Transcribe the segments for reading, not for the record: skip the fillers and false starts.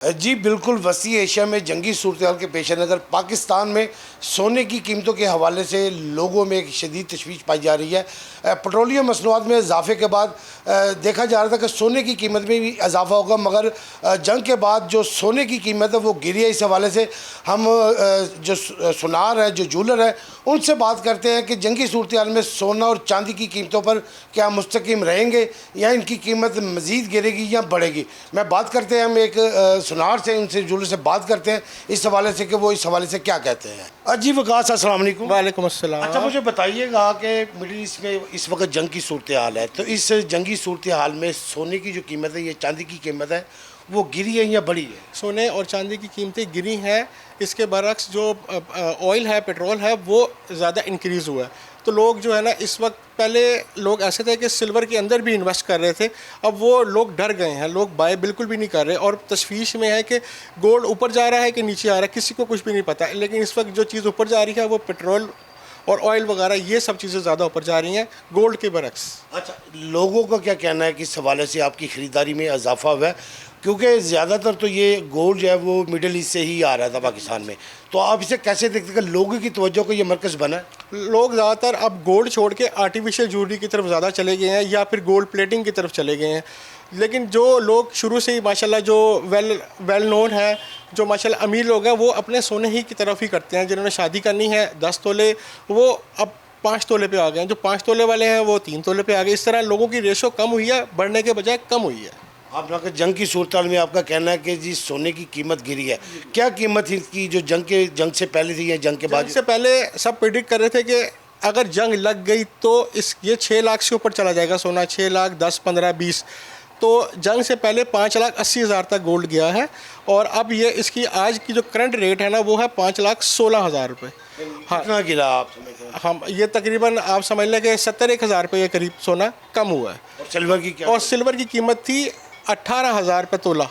जी बिल्कुल, वसी एशिया में जंगी सूरत के पेश नज़र पाकिस्तान में सोने की कीमतों के हवाले से लोगों में एक शदीद तशवीश पाई जा रही है। पेट्रोलियम मसनूआत में इजाफे के बाद देखा जा रहा था कि सोने की कीमत में भी इजाफा होगा, मगर जंग के बाद जो सोने की कीमत है वो गिरी है। इस हवाले से हम जो सुनार है, जो जूलर है, उनसे बात करते हैं कि जंगी सूरत हाल में सोना और चांदी की कीमतों पर क्या मुस्तकिम रहेंगे या इनकी कीमत मज़ीद गिरेगी या बढ़ेगी। मैं बात करते हैं, हम एक सुनार से, उनसे जूलर से बात करते हैं इस हवाले से कि वो इस हवाले से क्या कहते हैं। जी वकास, अस्सलाम वालेकुम। वालेकुम अस्सलाम। अच्छा, मुझे बताइएगा कि मिडिल ईस्ट में इस वक्त जंग की सूरत हाल है, तो इस जंगी सूरत हाल में सोने की जो कीमत है या चांदी की कीमत है वो गिरी है या बढ़ी है? सोने और चांदी की कीमतें गिरी हैं। इसके बरक्स जो ऑयल है, पेट्रोल है, वो ज़्यादा इंक्रीज़ हुआ है। तो लोग जो है ना, इस वक्त पहले लोग ऐसे थे कि सिल्वर के अंदर भी इन्वेस्ट कर रहे थे, अब वो लोग डर गए हैं, लोग बाय बिल्कुल भी नहीं कर रहे और तशवीश में है कि गोल्ड ऊपर जा रहा है कि नीचे आ रहा है, किसी को कुछ भी नहीं पता। लेकिन इस वक्त जो चीज़ ऊपर जा रही है वो पेट्रोल और ऑयल वगैरह, ये सब चीज़ें ज़्यादा ऊपर जा रही हैं गोल्ड के बरक्स। अच्छा, लोगों का क्या कहना है कि इस हवाले से आपकी ख़रीदारी में इजाफा हुआ है? क्योंकि ज़्यादातर तो ये गोल्ड जो है वो मिडिल ईस्ट से ही आ रहा था पाकिस्तान में, तो आप इसे कैसे देखते हैं कि लोगों की तवज्जो को ये मरकज़ बना है? लोग ज़्यादातर अब गोल्ड छोड़ के आर्टिफिशियल ज्वेलरी की तरफ ज़्यादा चले गए हैं या फिर गोल्ड प्लेटिंग की तरफ चले गए हैं। लेकिन जो लोग शुरू से ही माशाल्लाह जो वेल नोन है, जो माशाल्लाह अमीर लोग हैं, वो अपने सोने ही की तरफ ही करते हैं। जिन्होंने शादी करनी है 10 तोले, वो अब 5 तोले पे आ गए हैं। जो 5 तोले वाले हैं वो 3 तोले पे आ गए। इस तरह लोगों की रेशो कम हुई है, बढ़ने के बजाय कम हुई है। आप लोग जंग की सूरत में आपका कहना है कि जी सोने की कीमत गिरी है, क्या कीमत थी इसकी जो जंग से पहले थी या जंग के बाद? जंग से पहले सब प्रिडिक्ट कर रहे थे कि अगर जंग लग गई तो ये 6 लाख से ऊपर चला जाएगा सोना, 6 लाख 10, 15, 20। तो जंग से पहले 5,80,000 तक गोल्ड गया है और अब ये इसकी आज की जो करंट रेट है ना, वो है 5,16,000 रुपये। हाँ, कितना गिरा आप समझ रहे हैं? हम ये तकरीबन आप समझ लें कि 71,000 रुपये के करीब सोना कम हुआ है। और सिल्वर की क्या? और सिल्वर की कीमत थी 18,000 रुपये तोला,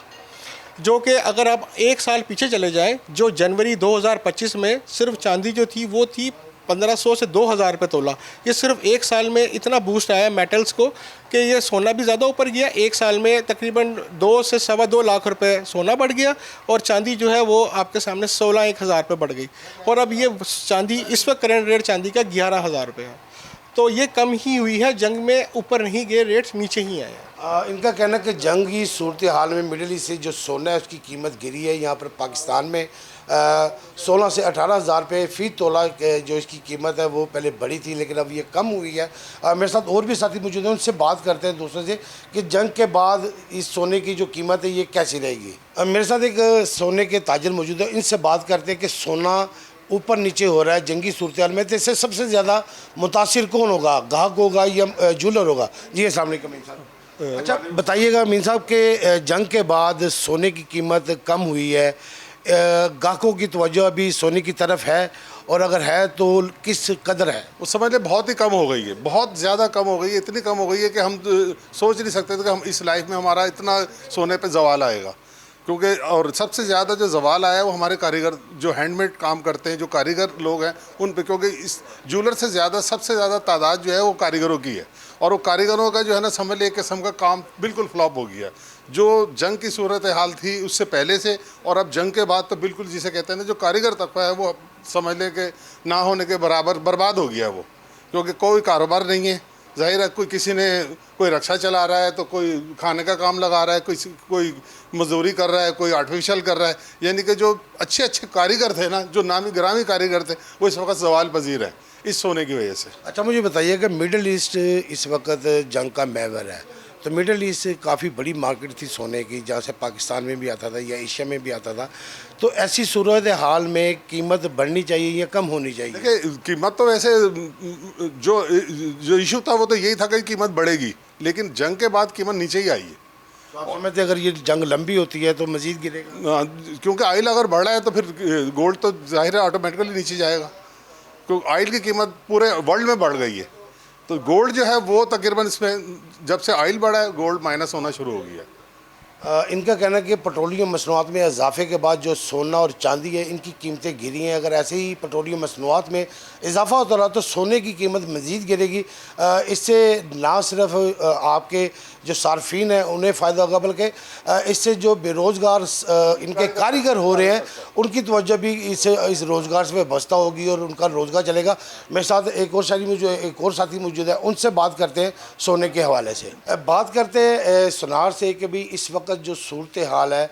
जो कि अगर आप 1 साल पीछे चले जाएं, जो जनवरी 2025 में सिर्फ चांदी जो थी वो थी 1,500 से 2,000 रुपये तोला। ये सिर्फ 1 साल में इतना बूस्ट आया मेटल्स को कि ये सोना भी ज़्यादा ऊपर गया। 1 साल में तकरीबन 2 से सवा 2 लाख रुपए सोना बढ़ गया और चांदी जो है वो आपके सामने 16,000 रुपये बढ़ गई। और अब ये चांदी इस वक्त करेंट रेट चांदी का 11,000 रुपये है। तो ये कम ही हुई है, जंग में ऊपर नहीं गए, रेट्स नीचे ही आए हैं। इनका कहना है कि जंगी सूरत हाल में मिडिल ईस्ट से जो सोना है उसकी कीमत गिरी है। यहाँ पर पाकिस्तान में 16 से 18,000 रुपये फ़ी तोला जो इसकी कीमत है वो पहले बढ़ी थी, लेकिन अब ये कम हुई है। मेरे साथ और भी साथी मौजूद हैं, उनसे बात करते हैं दूसरे से कि जंग के बाद इस सोने की जो कीमत है ये कैसी रहेगी। मेरे साथ एक सोने के ताजर मौजूद है, इनसे बात करते हैं कि सोना ऊपर नीचे हो रहा है जंगी सूरत हाल में, तो इससे सबसे ज़्यादा मुतासिर कौन होगा, गाहक होगा या जूलर होगा? जी अस्सलाम वालेकुम मीन साहब। अच्छा बताइएगा मीन साहब के जंग के बाद सोने की कीमत कम हुई है, गाहकों की तवज्जो अभी सोने की तरफ है, और अगर है तो किस कदर है? उस समझ लें बहुत ही कम हो गई है, बहुत ज़्यादा कम हो गई है। इतनी कम हो गई है कि हम सोच नहीं सकते थे कि हम इस लाइफ में हमारा इतना सोने पे जवाल आएगा। क्योंकि और सबसे ज़्यादा जो जवाल आया है वो हमारे कारीगर, जो हैंडमेड काम करते हैं, जो कारीगर लोग हैं उन पे, क्योंकि इस जूलर से ज़्यादा सबसे ज़्यादा तादाद जो है वो कारीगरों की है। और वो कारीगरों का जो है ना, समझ ले एक किस्म का काम बिल्कुल फ्लॉप हो गया। जो जंग की सूरत हाल थी उससे पहले से और अब जंग के बाद तो बिल्कुल, जिसे कहते हैं ना, जो कारीगर तबका है वो समझ लें कि ना होने के बराबर बर्बाद हो गया वो। क्योंकि कोई कारोबार नहीं है, ज़ाहिर है। कोई किसी ने कोई रक्षा चला रहा है तो कोई खाने का काम लगा रहा है, कोई मजदूरी कर रहा है, कोई आर्टिफिशियल कर रहा है। यानी कि जो अच्छे अच्छे कारीगर थे ना, जो नामी गिरामी कारीगर थे, वो इस वक्त सवाल पजीर है इस सोने की वजह से। अच्छा मुझे बताइए कि मिडिल ईस्ट इस वक्त जंग का महवर है, तो मिडिल ईस्ट काफ़ी बड़ी मार्केट थी सोने की, जहाँ से पाकिस्तान में भी आता था या एशिया में भी आता था, तो ऐसी सूरत हाल में कीमत बढ़नी चाहिए या कम होनी चाहिए? देखिए, कीमत तो वैसे जो इशू था वो तो यही था कि कीमत बढ़ेगी, लेकिन जंग के बाद कीमत नीचे ही आई है। तो आप समझते अगर ये जंग लंबी होती है तो मज़ीद गिरेगा? क्योंकि ऑयल अगर बढ़ रहा है तो फिर गोल्ड तो जाहिर है ऑटोमेटिकली नीचे जाएगा, क्योंकि ऑयल की कीमत पूरे वर्ल्ड में बढ़ गई है। तो गोल्ड जो है वो तकरीबन इसमें जब से ऑयल बढ़ा है गोल्ड माइनस होना शुरू हो गया। इनका कहना है कि पेट्रोलियम मसनूआत में इजाफे के बाद जो सोना और चांदी है इनकी कीमतें गिरी हैं। अगर ऐसे ही पेट्रोलियम मसनूआत में इजाफा होता रहा तो सोने की कीमत मज़ीद गिरेगी। इससे ना सिर्फ आपके जो सार्फिन हैं उन्हें फ़ायदा होगा, बल्कि इससे जो बेरोज़गार इनके कारीगर हो रहे हैं उनकी तवज्जो भी इस रोज़गार से बस्ता होगी और उनका रोज़गार चलेगा। मेरे साथ एक और साथी मौजूद है, उनसे बात करते हैं सोने के हवाले से। बात करते हैं सुनार से कि भाई इस वक्त जो सूरत हाल है,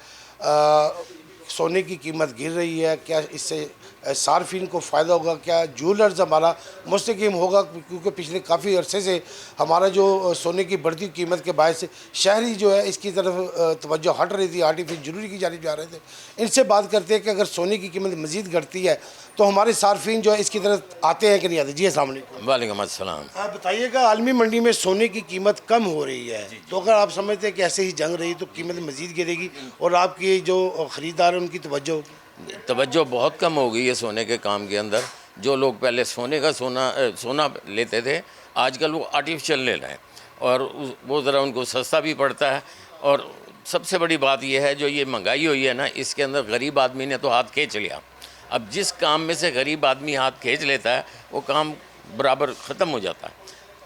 सोने की कीमत गिर रही है, क्या इससे सार्फिन को फ़ायदा होगा, क्या ज्वेलर्स हमारा मुस्तकीम होगा? क्योंकि पिछले काफ़ी अरसे से हमारा जो सोने की बढ़ती कीमत के बायस शहरी जो है इसकी तरफ तवज्जो हट रही थी, आर्टिफिशियल ज्वेलरी की जानिब जा रहे थे। इनसे बात करते हैं कि अगर सोने की कीमत मज़ीद घटती है तो हमारे सार्फिन जो है इसकी तरफ आते हैं कि नहीं आते? जी अस्सलाम वालेकुम। वालेकुम अस्सलाम। आप बताइएगा, आलमी मंडी में सोने की कीमत कम हो रही है, तो अगर आप समझते हैं कि ऐसे ही जंग रही तो कीमत मज़ीद गिरेगी और आपकी जो ख़रीदार हैं उनकी तवज्जो बहुत कम हो गई है सोने के काम के अंदर। जो लोग पहले सोना लेते थे, आजकल वो आर्टिफिशियल ले रहे हैं और वो ज़रा उनको सस्ता भी पड़ता है। और सबसे बड़ी बात यह है, जो ये महंगाई हुई है ना, इसके अंदर गरीब आदमी ने तो हाथ खींच लिया। अब जिस काम में से गरीब आदमी हाथ खींच लेता है वो काम बराबर ख़त्म हो जाता है।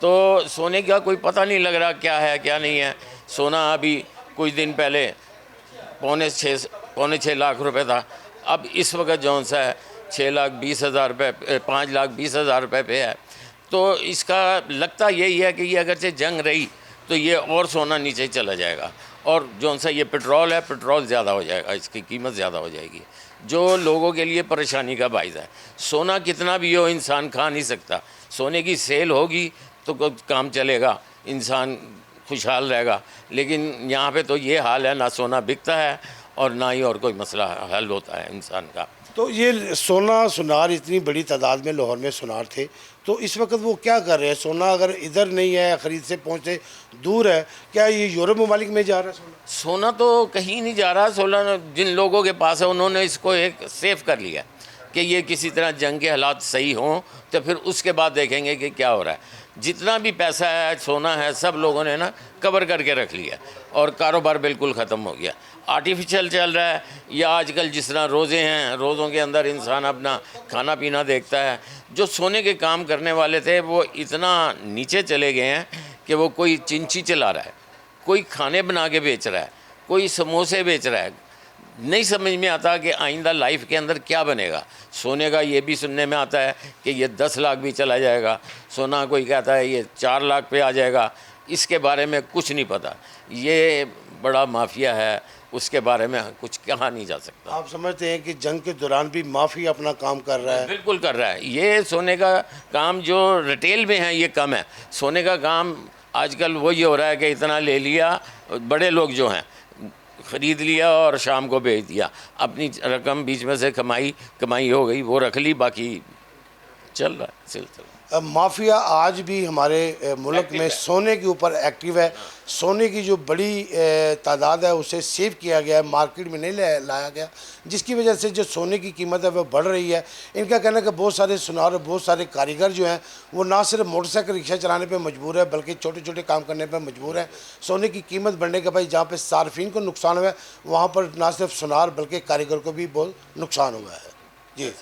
तो सोने का कोई पता नहीं लग रहा क्या है क्या नहीं है। सोना अभी कुछ दिन पहले पौने 6 लाख रुपए था, अब इस वक्त जौन सा है 6,20,000 रुपये 5,20,000 रुपये पे है। तो इसका लगता यही है कि ये अगर से जंग रही तो ये और सोना नीचे चला जाएगा और जौन सा ये पेट्रोल है, पेट्रोल ज़्यादा हो जाएगा, इसकी कीमत ज़्यादा हो जाएगी, जो लोगों के लिए परेशानी का बाइस है। सोना कितना भी हो इंसान खा नहीं सकता। सोने की सेल होगी तो काम चलेगा, इंसान खुशहाल रहेगा। लेकिन यहाँ पे तो ये हाल है, ना सोना बिकता है और ना ही और कोई मसला हल होता है इंसान का। तो ये सुनार इतनी बड़ी तादाद में लाहौर में सुनार थे, तो इस वक्त वो क्या कर रहे हैं? सोना अगर इधर नहीं है, ख़रीद से पहुँचते दूर है, क्या ये यूरोप ममालिक में जा रहा है? सोना तो कहीं नहीं जा रहा। सोना जिन लोगों के पास है उन्होंने इसको एक सेफ कर लिया कि ये किसी तरह जंग के हालात सही हों तो फिर उसके बाद देखेंगे कि क्या हो रहा है। जितना भी पैसा है, सोना है, सब लोगों ने ना कवर करके रख लिया और कारोबार बिल्कुल ख़त्म हो गया। आर्टिफिशियल चल रहा है, या आजकल जिस तरह रोज़े हैं, रोज़ों के अंदर इंसान अपना खाना पीना देखता है। जो सोने के काम करने वाले थे वो इतना नीचे चले गए हैं कि वो कोई चिंची चला रहा है, कोई खाने बना के बेच रहा है, कोई समोसे बेच रहा है। नहीं समझ में आता कि आइंदा लाइफ के अंदर क्या बनेगा। सोने का ये भी सुनने में आता है कि ये 10 लाख भी चला जाएगा, सोना कोई कहता है ये 4 लाख पे आ जाएगा। इसके बारे में कुछ नहीं पता, ये बड़ा माफिया है, उसके बारे में कुछ कहा नहीं जा सकता। आप समझते हैं कि जंग के दौरान भी माफिया अपना काम कर रहा है? बिल्कुल कर रहा है। ये सोने का काम जो रिटेल में है ये कम है। सोने का काम आजकल वही हो रहा है कि इतना ले लिया, बड़े लोग जो हैं ख़रीद लिया और शाम को बेच दिया, अपनी रकम बीच में से कमाई हो गई वो रख ली, बाकी चल रहा है सिलसिला। माफिया आज भी हमारे मुल्क में सोने के ऊपर एक्टिव है। सोने की जो बड़ी तादाद है उसे सेव किया गया है, मार्केट में नहीं लाया गया, जिसकी वजह से जो सोने की कीमत है वह बढ़ रही है। इनका कहना है कि बहुत सारे सुनार और बहुत सारे कारीगर जो हैं वो ना सिर्फ मोटरसाइकिल रिक्शा चलाने पे मजबूर है बल्कि छोटे छोटे काम करने पे मजबूर है। सोने की कीमत बढ़ने के भाई जहाँ पे सार्फिन को नुकसान हुआ है वहाँ पर ना सिर्फ सुनार बल्कि कारीगर को भी बहुत नुकसान हुआ है। जी।